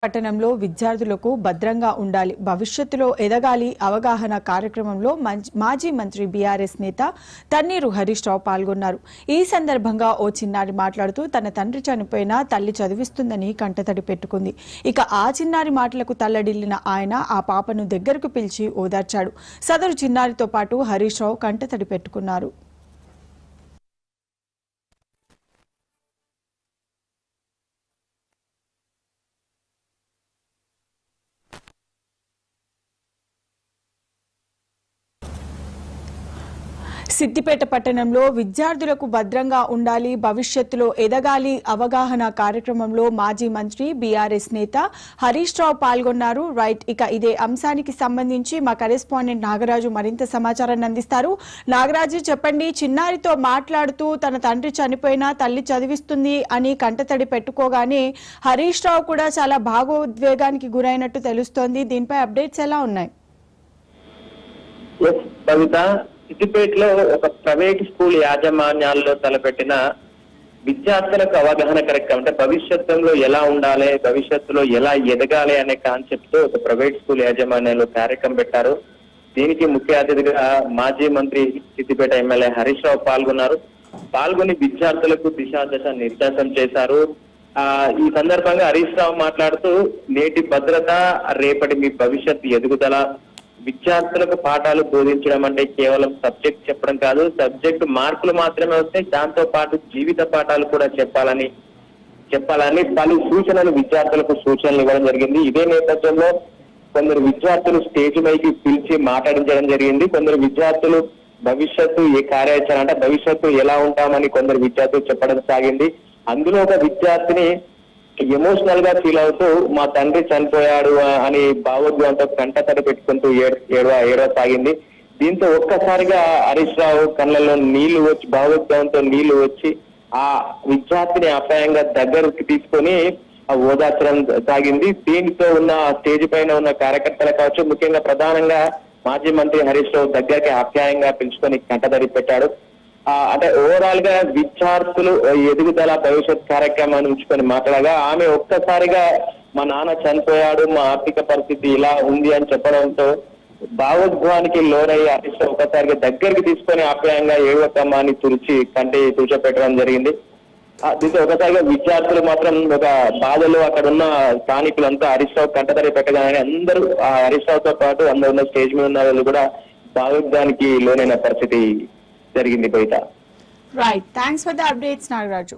పట్టణంలో విద్యార్థులకు భద్రంగా ఉండాలి, భవిష్యత్తులో ఎదగాలి అవగాహన కార్యక్రమంలో మాజీ మంత్రి బీఆర్ఎస్ నేత తన్నీరు హరీష్ రావు పాల్గొన్నారు. ఈ సందర్భంగా ఓ చిన్నారి మాట్లాడుతూ తన తండ్రి చనిపోయినా తల్లి చదివిస్తుందని కంటతడి పెట్టుకుంది. ఇక ఆ చిన్నారి మాటలకు తల్లడిల్లిన ఆయన ఆ పాపను దగ్గరకు పిలిచి ఓదార్చాడు. సదరు చిన్నారితో పాటు హరీష్ రావు కంటతడి పెట్టుకున్నారు. సిద్దిపేట పట్టణంలో విద్యార్థులకు భద్రంగా ఉండాలి, భవిష్యత్తులో ఎదగాలి అవగాహన కార్యక్రమంలో మాజీ మంత్రి బీఆర్ఎస్ నేత హరీష్ రావు పాల్గొన్నారు. రైట్, ఇక ఇదే అంశానికి సంబంధించి మా కరెస్పాండెంట్ నాగరాజు మరింత సమాచారాన్ని అందిస్తారు. నాగరాజు, చెప్పండి. చిన్నారితో మాట్లాడుతూ తన తండ్రి చనిపోయినా తల్లి చదివిస్తుంది అని కంటతడి పెట్టుకోగానే హరీష్ రావు కూడా చాలా భావోద్వేగానికి గురైనట్టు తెలుస్తోంది. దీనిపై అప్డేట్స్ ఎలా ఉన్నాయి? సిద్దిపేటలో ఒక ప్రైవేట్ స్కూల్ యాజమాన్యాల్లో తలపెట్టిన విద్యార్థులకు అవగాహన కార్యక్రమం, అంటే భవిష్యత్తులో ఎలా ఉండాలి, భవిష్యత్తులో ఎలా ఎదగాలి అనే కాన్సెప్ట్ తో ఒక ప్రైవేట్ స్కూల్ యాజమాన్యాల్లో కార్యక్రమం పెట్టారు. దీనికి ముఖ్య అతిథిగా మాజీ మంత్రి సిద్దిపేట ఎమ్మెల్యే హరీష్ రావు పాల్గొని విద్యార్థులకు దిశాదశ నిర్దేశం చేశారు. ఈ సందర్భంగా హరీష్ రావు మాట్లాడుతూ నేటి భద్రత రేపటి మీ భవిష్యత్తు ఎదుగుదల, విద్యార్థులకు పాఠాలు బోధించడం అంటే కేవలం సబ్జెక్ట్ చెప్పడం కాదు, సబ్జెక్టు మార్కులు మాత్రమే వస్తాయి, దాంతో పాటు జీవిత పాఠాలు కూడా చెప్పాలని పలు విద్యార్థులకు సూచనలు ఇవ్వడం జరిగింది. ఇదే నేపథ్యంలో కొందరు విద్యార్థులు స్టేజ్ పైకి పిలిచి మాట్లాడించడం జరిగింది. కొందరు విద్యార్థులు భవిష్యత్తు ఏ కార్యాచరణ అంటే భవిష్యత్తు ఎలా ఉంటామని కొందరు విద్యార్థులు చెప్పడం సాగింది. అందులో ఒక విద్యార్థిని ఎమోషనల్ గా ఫీల్ అవుతూ మా తండ్రి చనిపోయాడు అని భావోద్వేగంతో కంటతడి పెట్టుకుంటూ ఏడవసాగింది. దీంతో ఒక్కసారిగా హరీష్ రావు కళ్ళల్లో నీళ్లు వచ్చి భావోద్వేగంతో నీళ్లు వచ్చి ఆ విద్యార్థిని అపాయంగా దగ్గరకు తీసుకొని ఓదార్చడం సాగింది. దీంతో ఉన్న స్టేజ్ పైన ఉన్న కార్యకర్తలు కావచ్చు, ముఖ్యంగా ప్రధానంగా మాజీ మంత్రి హరీష్ రావు దగ్గరికి ఆప్యాయంగా పిలుచుకొని కంటతడి పెట్టాడు. అంటే ఓవరాల్ గా విద్యార్థులు ఎదుగుదల భవిష్యత్ కార్యక్రమాన్ని ఉంచుకొని మాట్లాడగా ఆమె ఒక్కసారిగా మా నాన్న చనిపోయాడు, మా ఆర్థిక పరిస్థితి ఇలా ఉంది అని చెప్పడంతో భావోద్వేగానికి లోనయ్యి హరీష్ రావు ఒక్కసారిగా దగ్గరికి తీసుకొని ఆప్యాయంగా ఏడవకమ్మాని తుడిచిపెట్టడం జరిగింది. దీంతో ఒకసారిగా విద్యార్థులు మాత్రం ఒక బాధలో అక్కడ ఉన్న స్థానికులంతా హరీష్ రావు కంటతడి పెట్టగానే అందరూ హరీష్ రావుతో పాటు అందరు ఉన్న స్టేజ్ మీద ఉన్న వాళ్ళు కూడా భావోద్వేగానికి లోనైన పరిస్థితి జరిగింది బయట. Right, thanks for the updates Nagaraju.